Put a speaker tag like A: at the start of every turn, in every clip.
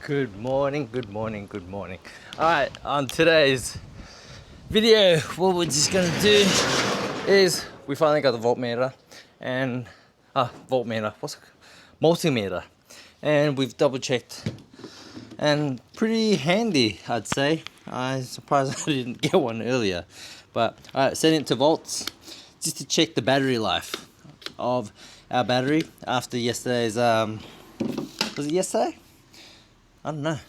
A: Good morning, good morning, good morning. Alright, on today's video, what we're just gonna do is we finally got the voltmeter and voltmeter, what's it? Multimeter. And we've double checked and pretty handy, I'd say. I'm surprised I didn't get one earlier. But alright, setting it to volts just to check the battery life of our battery after yesterday's was it yesterday? I don't know. I'm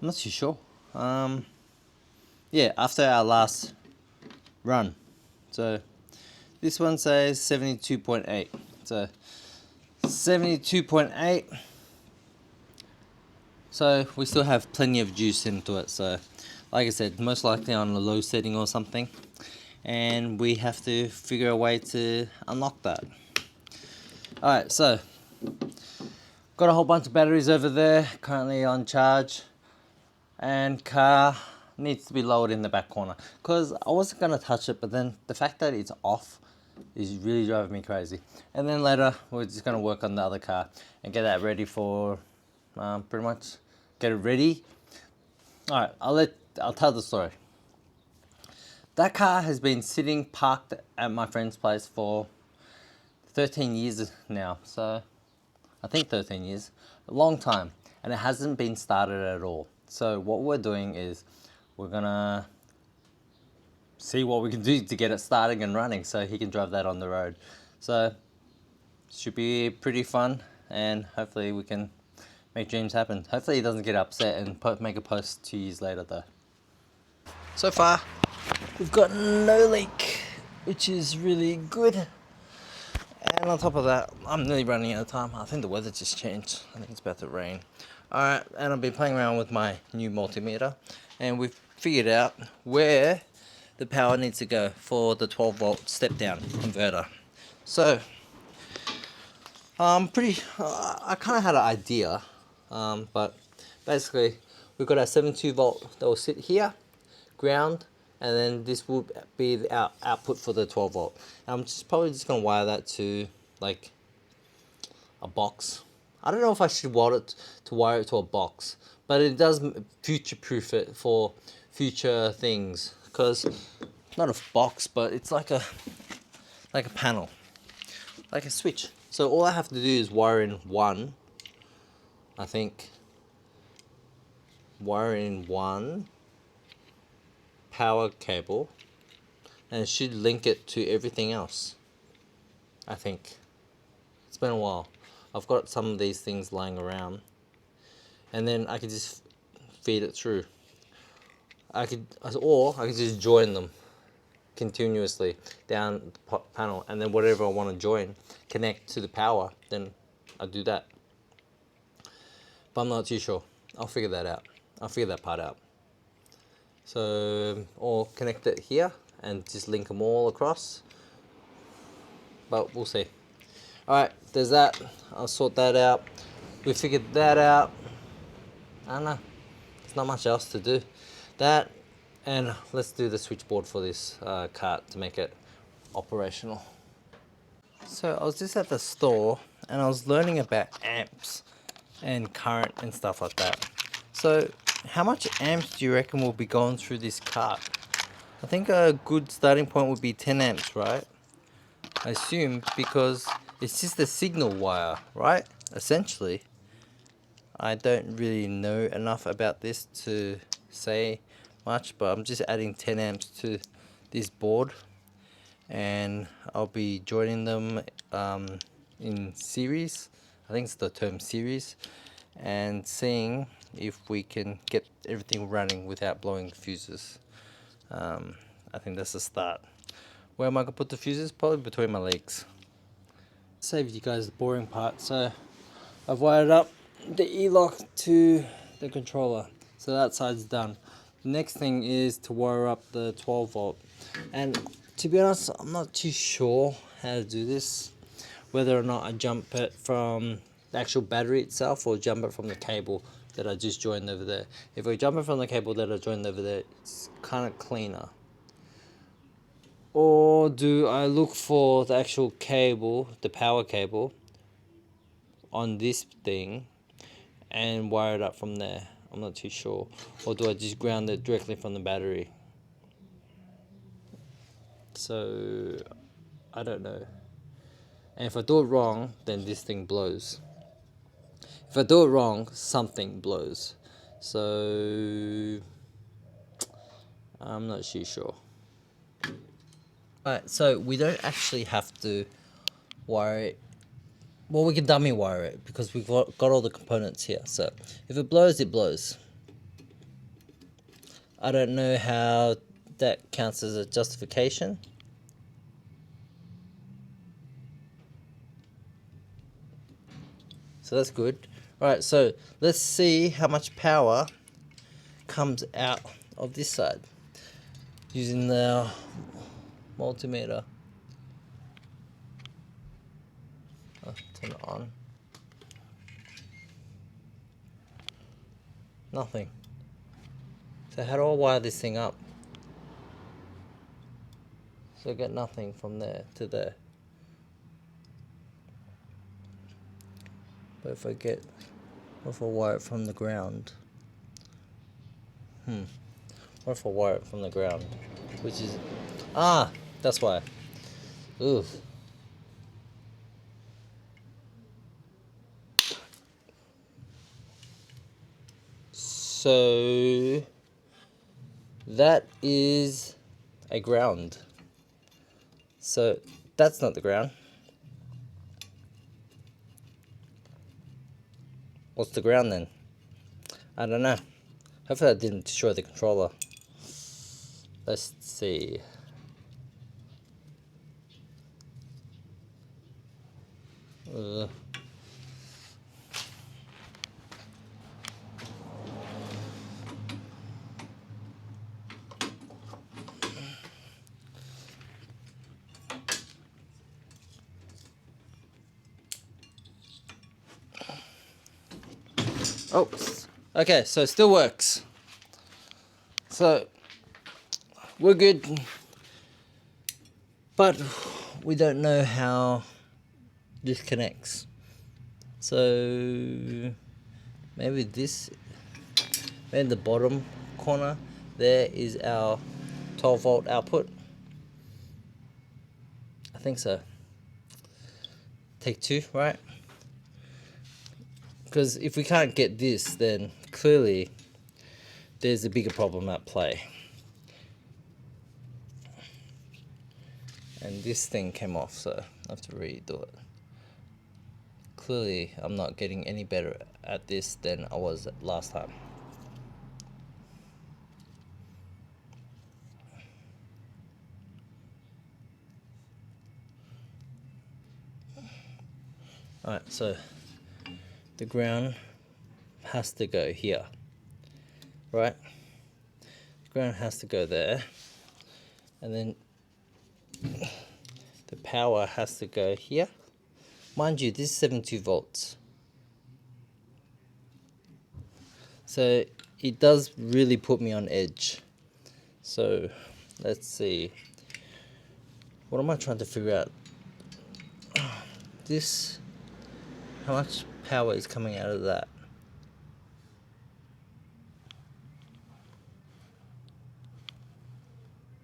A: not too sure. Yeah, after our last run. So this one says 72.8. So 72.8. So we still have plenty of juice into it. So like I said, most likely on a low setting or something. And we have to figure a way to unlock that. Alright, so got a whole bunch of batteries over there, currently on charge. And car needs to be lowered in the back corner. Because I wasn't going to touch it, but then the fact that it's off is really driving me crazy. And then later, we're just going to work on the other car and get that ready for, pretty much, get it ready. Alright, I'll tell the story. That car has been sitting parked at my friend's place for 13 years now. So, I think 13 years. A long time. And it hasn't been started at all. So what we're doing is we're gonna see what we can do to get it starting and running so he can drive that on the road. So should be pretty fun and hopefully we can make dreams happen. Hopefully he doesn't get upset and make a post 2 years later though. So far we've got no leak, which is really good. And on top of that, I'm nearly running out of time. I think the weather just changed. I think it's about to rain. Alright, and I've been playing around with my new multimeter. And we've figured out where the power needs to go for the 12 volt step down converter. So, I kind of had an idea. But basically, we've got our 72 volt that will sit here, ground, and then this will be our output for the 12 volt. I'm probably just going to wire that to like a box. I don't know if I should wire it to a box, but it does future-proof it for future things. Because not a box, but it's like a panel, like a switch. So all I have to do is wire in one. I think wire in one power cable and it should link it to everything else. I think it's been a while. I've got some of these things lying around and then I could just feed it through. I could just join them continuously down the panel, and then whatever I want to join connect to the power, then I do that. But I'm not too sure. I'll figure that out. I'll figure that part out. So, or connect it here and just link them all across. But we'll see. Alright, there's that. I'll sort that out. We figured that out. I don't know. There's not much else to do. That, and let's do the switchboard for this cart to make it operational. So I was just at the store and I was learning about amps and current and stuff like that. So how much amps do you reckon will be going through this cart? I think a good starting point would be 10 amps, right? I assume, because it's just a signal wire, right? Essentially. I don't really know enough about this to say much, but I'm just adding 10 amps to this board. And I'll be joining them in series. I think it's the term series. And seeing if we can get everything running without blowing fuses. I think that's the start. Where am I going to put the fuses? Probably between my legs. Save you guys the boring part. So I've wired up the E-lock to the controller. So that side's done. The next thing is to wire up the 12 volt. And to be honest, I'm not too sure how to do this. Whether or not I jump it from the actual battery itself or jump it from the cable that I just joined over there. If I jump it from the cable that I joined over there, it's kind of cleaner. Or do I look for the actual cable, the power cable, on this thing and wire it up from there. I'm not too sure. Or do I just ground it directly from the battery? So I don't know. And if I do it wrong, then this thing blows. If I do it wrong, something blows. So I'm not too sure. Alright, so we don't actually have to wire it. Well, we can dummy wire it because we've got all the components here. So if it blows, it blows. I don't know how that counts as a justification. So that's good. Alright, so let's see how much power comes out of this side using the multimeter. Oh, turn it on. Nothing. So how do I wire this thing up? So I get nothing from there to there. But if I wire it from the ground? What if I wire it from the ground? Which is, that's why. Ooh. So that is a ground. So that's not the ground. What's the ground then? I don't know. Hopefully I didn't destroy the controller. Let's see. Oh, okay, so it still works. So, we're good. But we don't know how this connects. So, maybe the bottom corner there is our 12 volt output. I think so. Take two, right? Because if we can't get this, then clearly there's a bigger problem at play. And this thing came off, so I have to redo it. Clearly, I'm not getting any better at this than I was last time. Alright, so the ground has to go here, right? The ground has to go there, and then the power has to go here. Mind you, this is 72 volts. So it does really put me on edge. So let's see. What am I trying to figure out? This, how much power is coming out of that?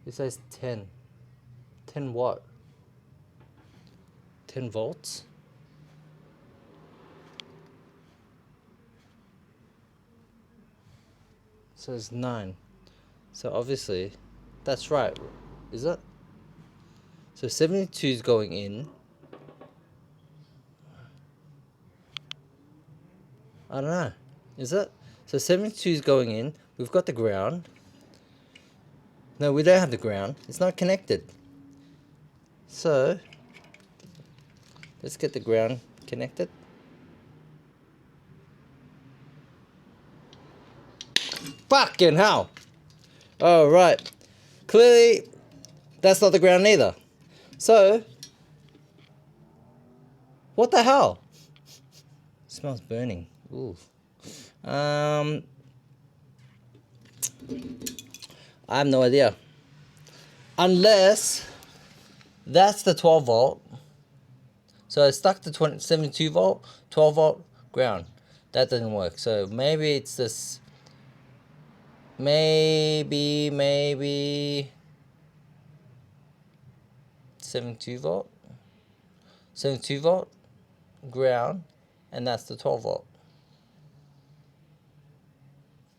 A: It says 10. 10 what? 10 volts? So it's 9. So obviously, that's right, is it? So 72 is going in. I don't know. Is it? So 72 is going in. We've got the ground. No, we don't have the ground. It's not connected. So let's get the ground connected. Fucking hell! Alright. Clearly, that's not the ground either. So, what the hell? It smells burning. Ooh. I have no idea. Unless that's the 12 volt. So I stuck to 72 volt, 12 volt, ground. That didn't work. So maybe it's this. Maybe 72 volt. 72 volt ground, and that's the 12 volt.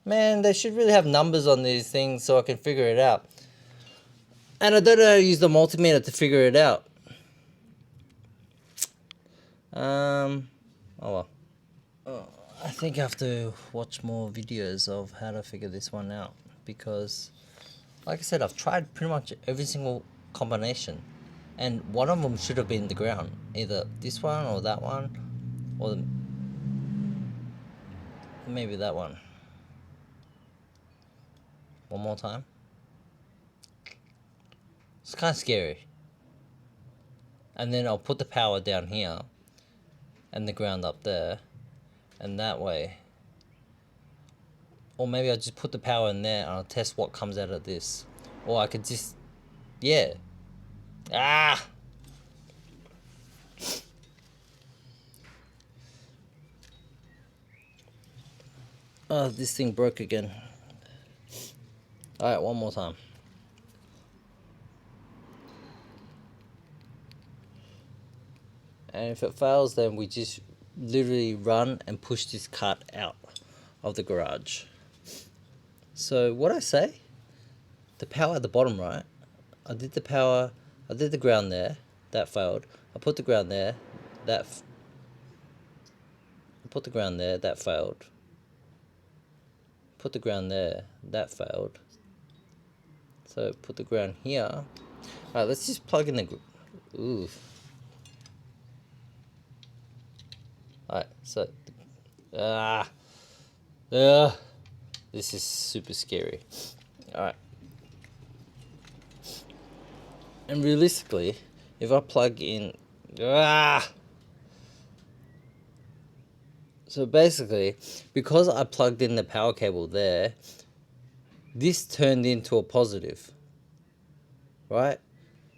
A: Man, they should really have numbers on these things so I can figure it out. And I don't know how to use the multimeter to figure it out. Oh well. I think I have to watch more videos of how to figure this one out, because like I said, I've tried pretty much every single combination, and one of them should have been the ground, either this one or that one, or maybe that one. One more time. It's kind of scary. And then I'll put the power down here and the ground up there, and that way. Or maybe I'll just put the power in there and I'll test what comes out of this. Or I could just, yeah. Ah! Oh, this thing broke again. Alright, one more time. And if it fails, then we just literally run and push this cart out of the garage. So what I say? The power at the bottom, right? I did the ground there, that failed. I put the ground there, that put the ground there, that failed. Put the ground there, that failed. So put the ground here. Alright, let's just plug in the... Ooh. Alright, so... This is super scary. Alright. And realistically, if I plug in... So basically, because I plugged in the power cable there, this turned into a positive. Right?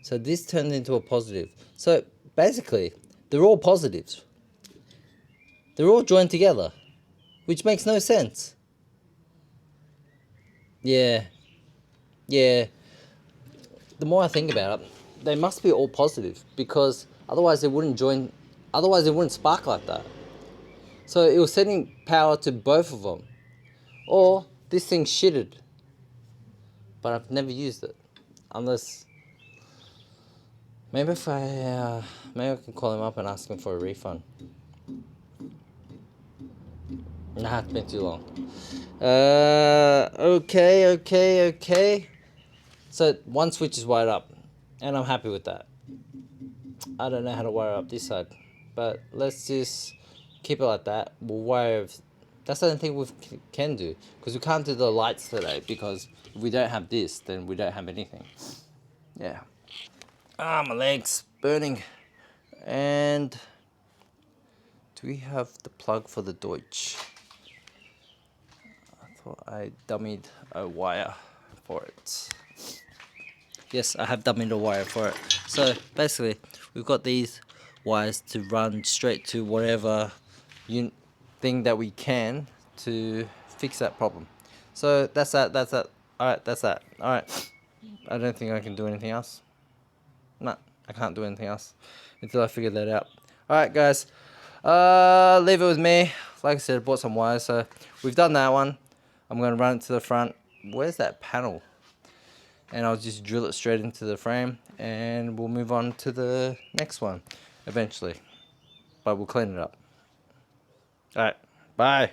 A: So this turned into a positive. So basically, they're all positives. They're all joined together, which makes no sense. Yeah. The more I think about it, they must be all positive, because otherwise they wouldn't join. Otherwise, it wouldn't spark like that. So it was sending power to both of them, or this thing shitted. But I've never used it, unless maybe maybe I can call him up and ask him for a refund. Nah, it's been too long. Okay. So one switch is wired up, and I'm happy with that. I don't know how to wire up this side, but let's just keep it like that. We'll wire. That's the only thing we can do, because we can't do the lights today, because if we don't have this, then we don't have anything. Yeah. Ah, my legs burning. And do we have the plug for the Deutsch? I thought I dummied a wire for it. Yes, I have dummied a wire for it. So basically, we've got these wires to run straight to whatever thing that we can to fix that problem. So that's that. Alright, that's that. Alright. I don't think I can do anything else. No, I can't do anything else until I figure that out. Alright, guys. Leave it with me. Like I said, I bought some wires, so we've done that one. I'm going to run it to the front. Where's that panel? And I'll just drill it straight into the frame, and we'll move on to the next one eventually. But we'll clean it up. Alright, bye.